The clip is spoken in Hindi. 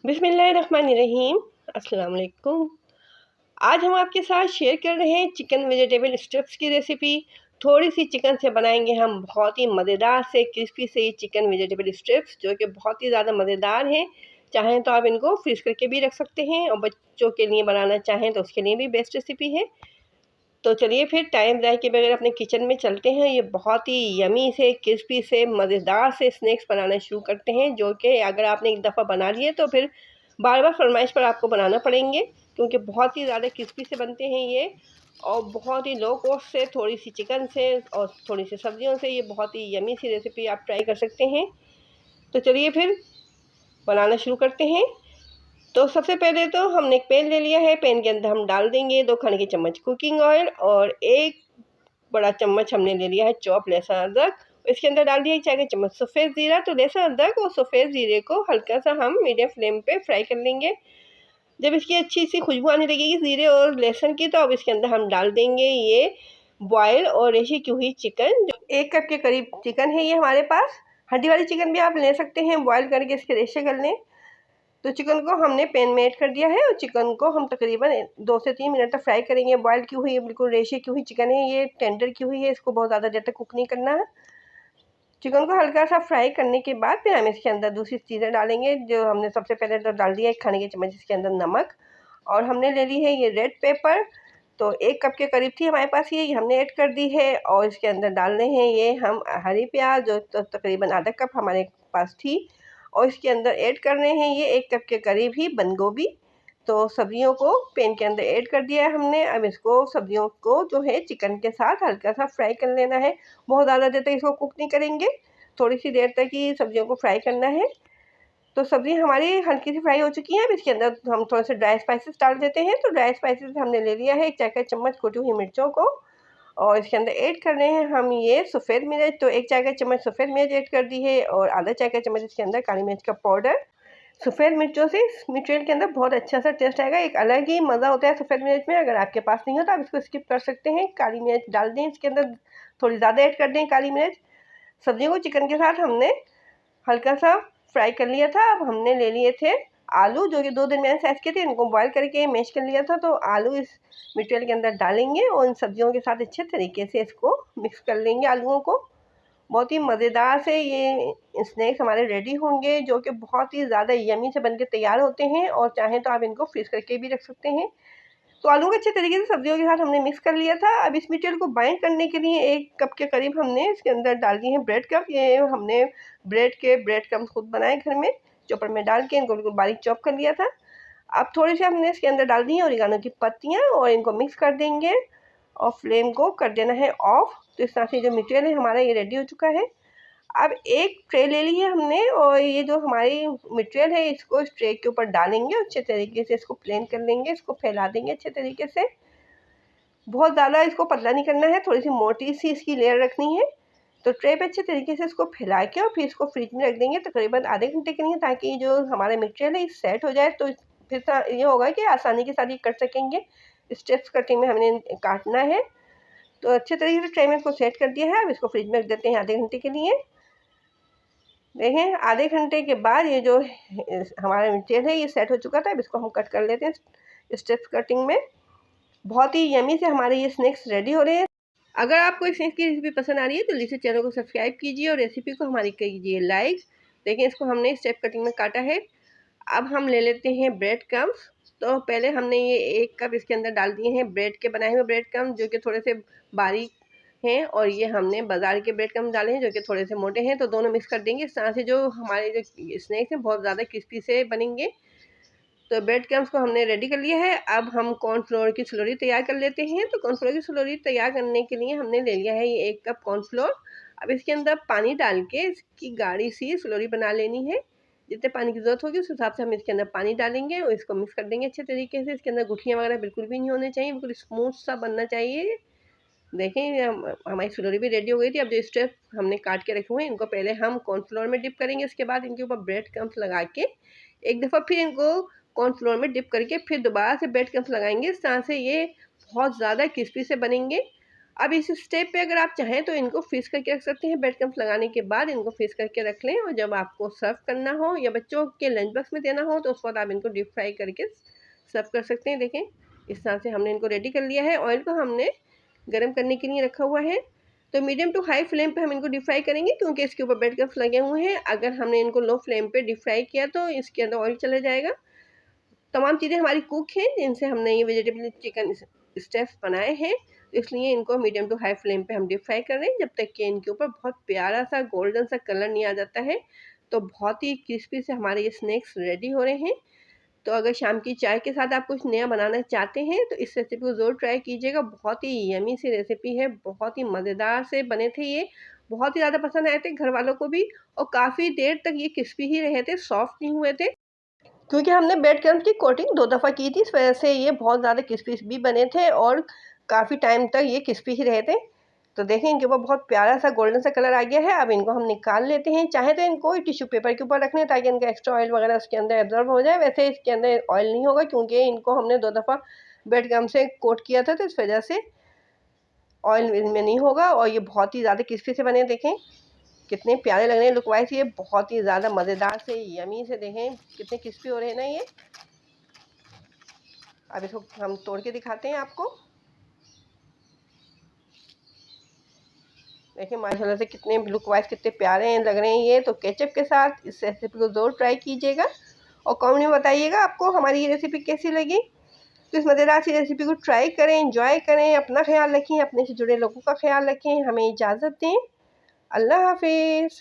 बिस्मिल्लाहिर्रहमानिर्रहीम। अस्सलाम वालेकुम। आज हम आपके साथ शेयर कर रहे हैं चिकन वेजिटेबल स्ट्रिप्स की रेसिपी। थोड़ी सी चिकन से बनाएंगे हम बहुत ही मज़ेदार से क्रिस्पी से चिकन वेजिटेबल स्ट्रिप्स, जो कि बहुत ही ज़्यादा मज़ेदार हैं। चाहें तो आप इनको फ्रीज़ करके भी रख सकते हैं, और बच्चों के लिए बनाना चाहें तो उसके लिए भी बेस्ट रेसिपी है। तो चलिए फिर टाइम ज़ाय के बगैर अपने किचन में चलते हैं। ये बहुत ही यमी से क्रिस्पी से मज़ेदार से स्नैक्स बनाना शुरू करते हैं, जो कि अगर आपने एक दफ़ा बना लिए तो फिर बार बार फरमाइश पर आपको बनाना पड़ेंगे, क्योंकि बहुत ही ज़्यादा क्रिस्पी से बनते हैं ये। और बहुत ही लो कॉस्ट से, थोड़ी सी चिकन से और थोड़ी सी सब्जियों से ये बहुत ही यमी सी रेसिपी आप ट्राई कर सकते हैं। तो चलिए फिर बनाना शुरू करते हैं। तो सबसे पहले तो हमने एक पैन ले लिया है। पैन के अंदर हम डाल देंगे 2 खाने के चम्मच कुकिंग ऑयल, और 1 बड़ा चम्मच हमने ले लिया है चॉप लहसुन अदरक। इसके अंदर डाल दिया 1 चाय का चम्मच सफ़ेद ज़ीरा। तो लहसुन अदरक और सफ़ेद ज़ीरे को हल्का सा हम मीडियम फ्लेम पे फ्राई कर लेंगे। जब इसकी अच्छी सी खुशबू आने लगेगी ज़ीरे और लहसुन की, तो अब इसके अंदर हम डाल देंगे ये बॉयल और रेशे की हुई चिकन। जो 1 कप के करीब चिकन है ये हमारे पास। हड्डी वाली चिकन भी आप ले सकते हैं, बॉयल करके इसके रेशे कर लें। तो चिकन को हमने पैन में ऐड कर दिया है, और चिकन को हम तकरीबन 2 से 3 मिनट तक फ्राई करेंगे। बॉयल की हुई बिल्कुल रेशे की हुई चिकन है ये, टेंडर की हुई है, इसको बहुत ज़्यादा देर तक कुक नहीं करना है। चिकन को हल्का सा फ्राई करने के बाद फिर हम इसके अंदर दूसरी चीज़ें डालेंगे। जो हमने सबसे पहले तो डाल दिया 1 खाने के चम्मच इसके अंदर नमक, और हमने ले ली है ये रेड पेपर। तो 1 कप के करीब थी हमारे पास ये हमने ऐड कर दी है। और इसके अंदर डालने हैं ये हम हरी प्याज, जो तो तकरीबन आधा कप हमारे पास थी। और इसके अंदर ऐड करने हैं ये 1 कप के करीब ही बंद गोभी। तो सब्जियों को पैन के अंदर ऐड कर दिया है हमने। अब इसको सब्जियों को जो है चिकन के साथ हल्का सा फ्राई कर लेना है। बहुत ज़्यादा देर तक इसको कुक नहीं करेंगे, थोड़ी सी देर तक ही सब्जियों को फ्राई करना है। तो सब्ज़ी हमारी हल्की सी फ्राई हो चुकी है। अब इसके अंदर हम थोड़े से ड्राई स्पाइसेस डाल देते हैं। तो ड्राई स्पाइसेस हमने ले लिया है 1 चाय का चम्मच कुटी हुई मिर्चों को, और इसके अंदर ऐड करने हैं हम ये सफ़ेद मिर्च। तो 1 चाय का चम्मच सफ़ेद मिर्च ऐड कर दी है, और आधा चाय का चम्मच इसके अंदर काली मिर्च का पाउडर। सफ़ेद मिर्चों से इस मिर्च के अंदर बहुत अच्छा सा टेस्ट आएगा, एक अलग ही मज़ा होता है सफ़ेद मिर्च में। अगर आपके पास नहीं हो तो आप इसको स्किप कर सकते हैं। काली मिर्च डाल दें इसके अंदर, थोड़ी ज़्यादा ऐड कर दें काली मिर्च। सब्जियों को चिकन के साथ हमने हल्का सा फ्राई कर लिया था। अब हमने ले लिए थे आलू, जो कि 2 दरमियाने साइज़ के थे। इनको बॉयल करके मैश कर लिया था। तो आलू इस मटेरियल के अंदर डालेंगे, और इन सब्जियों के साथ अच्छे तरीके से इसको मिक्स कर लेंगे आलूओं को। बहुत ही मज़ेदार से ये स्नैक्स हमारे रेडी होंगे, जो कि बहुत ही ज़्यादा यमी से बनके तैयार होते हैं, और चाहें तो आप इनको फ्रीज़ करके भी रख सकते हैं। तो आलू को अच्छे तरीके से सब्जियों के साथ हमने मिक्स कर लिया था। अब इस मटेरियल को बाइंड करने के लिए 1 कप के करीब हमने इसके अंदर डाल दिए हैं ब्रेड क्रम्ब। ये हमने ब्रेड क्रम्ब खुद बनाए घर में, चॉपर में डाल के इनको बिल्कुल बारीक चॉप कर लिया था। अब थोड़ी सी हमने इसके अंदर डाल दी हैं ओरिगानो की पत्तियाँ, और इनको मिक्स कर देंगे, और फ्लेम को कर देना है ऑफ। तो इस तरह से जो मटेरियल है हमारा ये रेडी हो चुका है। अब एक ट्रे ले ली है हमने, और ये जो हमारी मटेरियल है इसको इस ट्रे के ऊपर डालेंगे, अच्छे तरीके से इसको प्लेन कर लेंगे, इसको फैला देंगे अच्छे तरीके से। बहुत ज़्यादा इसको पतला नहीं करना है, थोड़ी सी मोटी सी इसकी लेयर रखनी है। तो ट्रे पे अच्छे तरीके से इसको फैला के, और फिर इसको फ्रिज में रख देंगे तकरीबन आधे घंटे के लिए, ताकि जो हमारा मटेरियल है सेट हो जाए। तो फिर ये होगा कि आसानी के साथ ये कट सकेंगे। स्टेप्स कटिंग में हमने काटना है। तो अच्छे तरीके से ट्रे में इसको सेट कर दिया है। अब इसको फ्रिज में रख देते हैं आधे घंटे के लिए। देखें आधे घंटे के बाद ये जो हमारा मटेरियल है ये सेट हो चुका था। अब इसको हम कट कर लेते हैं स्टेप्स कटिंग में। बहुत ही यमी से हमारे ये स्नैक्स रेडी हो रहे हैं। अगर आपको इस स्नैक्स की रेसिपी पसंद आ रही है तो जल्दी से चैनल को सब्सक्राइब कीजिए, और रेसिपी को हमारी कीजिए लाइक। देखें इसको हमने स्टेप कटिंग में काटा है। अब हम ले लेते हैं ब्रेड क्रम्स। तो पहले हमने ये 1 कप इसके अंदर डाल दिए हैं ब्रेड के बनाए हुए ब्रेड क्रम्स, जो कि थोड़े से बारीक हैं, और ये हमने बाज़ार के ब्रेड क्रम्स डाले हैं, जो कि थोड़े से मोटे हैं। तो दोनों मिक्स कर देंगे। इस तरह से जो हमारे जो स्नैक्स हैं बहुत ज़्यादा क्रिस्पी से बनेंगे। तो ब्रेड क्रम्स को हमने रेडी कर लिया है। अब हम कॉर्नफ्लोर की स्लोरी तैयार कर लेते हैं। तो कॉर्नफ्लोर की स्लोरी तैयार करने के लिए हमने ले लिया है ये 1 कप कॉर्नफ्लोर। अब इसके अंदर पानी डाल के इसकी गाढ़ी सी स्लोरी बना लेनी है। जितने पानी की ज़रूरत होगी उस हिसाब से हम इसके अंदर पानी डालेंगे, और इसको मिक्स कर देंगे अच्छे तरीके से। इसके अंदर गुठलियाँ वगैरह बिल्कुल भी नहीं होने चाहिए, बिल्कुल स्मूथ सा बनना चाहिए। देखें हमारी स्लोरी भी रेडी हो गई थी। अब जो स्टेप हमने काट के रखे हुए हैं इनको पहले हम कॉर्नफ्लोर में डिप करेंगे। इसके बाद इनके ऊपर ब्रेड क्रम्स लगा के एक दफ़ा फिर इनको कॉर्नफ्लोर में डिप करके फिर दोबारा से ब्रेड क्रम्स लगाएंगे। इस तरह से ये बहुत ज़्यादा क्रिस्पी से बनेंगे। अब इस स्टेप पे अगर आप चाहें तो इनको फ्रीज करके रख सकते हैं। ब्रेड क्रम्स लगाने के बाद इनको फ्रीज करके रख लें, और जब आपको सर्व करना हो या बच्चों के लंच बॉक्स में देना हो तो उस वक्त आप इनको डीप फ्राई करके सर्व कर सकते हैं। देखें, इस तरह से हमने इनको रेडी कर लिया है। ऑयल को हमने गर्म करने के लिए रखा हुआ है, तो मीडियम टू हाई फ्लेम पे हम इनको डीप फ्राई करेंगे, क्योंकि इसके ऊपर ब्रेड क्रम्स लगे हुए हैं। अगर हमने इनको लो फ्लेम पे डीप फ्राई किया तो इसके अंदर ऑयल चला जाएगा। तमाम चीज़ें हमारी कुक हैं जिनसे हमने ये वेजिटेबल चिकन स्टेप्स बनाए हैं, तो इसलिए इनको मीडियम टू हाई फ्लेम पे हम डीप फ्राई कर रहे हैं, जब तक कि इनके ऊपर बहुत प्यारा सा गोल्डन सा कलर नहीं आ जाता है। तो बहुत ही क्रिस्पी से हमारे ये स्नैक्स रेडी हो रहे हैं। तो अगर शाम की चाय के साथ आप कुछ नया बनाना चाहते हैं तो इस रेसिपी को ज़रूर ट्राई कीजिएगा। बहुत ही यमी सी रेसिपी है, बहुत ही मज़ेदार से बने थे ये, बहुत ही ज़्यादा पसंद आए थे घर वालों को भी, और काफ़ी देर तक ये क्रिस्पी ही रहे थे, सॉफ्ट नहीं हुए थे, क्योंकि हमने ब्रेड क्रम्स की कोटिंग 2 दफ़ा की थी। इस वजह से ये बहुत ज़्यादा क्रिस्पी भी बने थे और काफ़ी टाइम तक ये क्रिस्पी ही रहे थे। तो देखें, इनके ऊपर बहुत प्यारा सा गोल्डन सा कलर आ गया है। अब इनको हम निकाल लेते हैं। चाहे तो इनको टिश्यू पेपर के ऊपर रख लें ताकि इनका एक्स्ट्रा ऑयल वगैरह उसके अंदर एब्जॉर्ब हो जाए। वैसे इसके अंदर ऑयल नहीं होगा, क्योंकि इनको हमने 2 दफ़ा ब्रेड क्रम्ब से कोट किया था, तो इस वजह से ऑयल इनमें नहीं होगा। और ये बहुत ही ज़्यादा क्रिस्पी से बने। देखें कितने प्यारे लग रहे हैं लुक वाइज, ये बहुत ही ज़्यादा मज़ेदार से यमी से, देखें कितने क्रिस्पी हो रहे हैं ना ये। अब इसको हम तोड़ के दिखाते हैं आपको। देखिए माशाल्लाह से कितने लुक वाइज कितने प्यारे हैं लग रहे हैं ये। तो केचप के साथ इस रेसिपी को ज़रूर ट्राई कीजिएगा और कमेंट में बताइएगा आपको हमारी ये रेसिपी कैसी लगी। तो इस मज़ेदार सी रेसिपी को ट्राई करें, एंजॉय करें, अपना ख्याल रखें, अपने से जुड़े लोगों का ख्याल रखें। हमें इजाज़त दें। अल्लाह हाफिज़।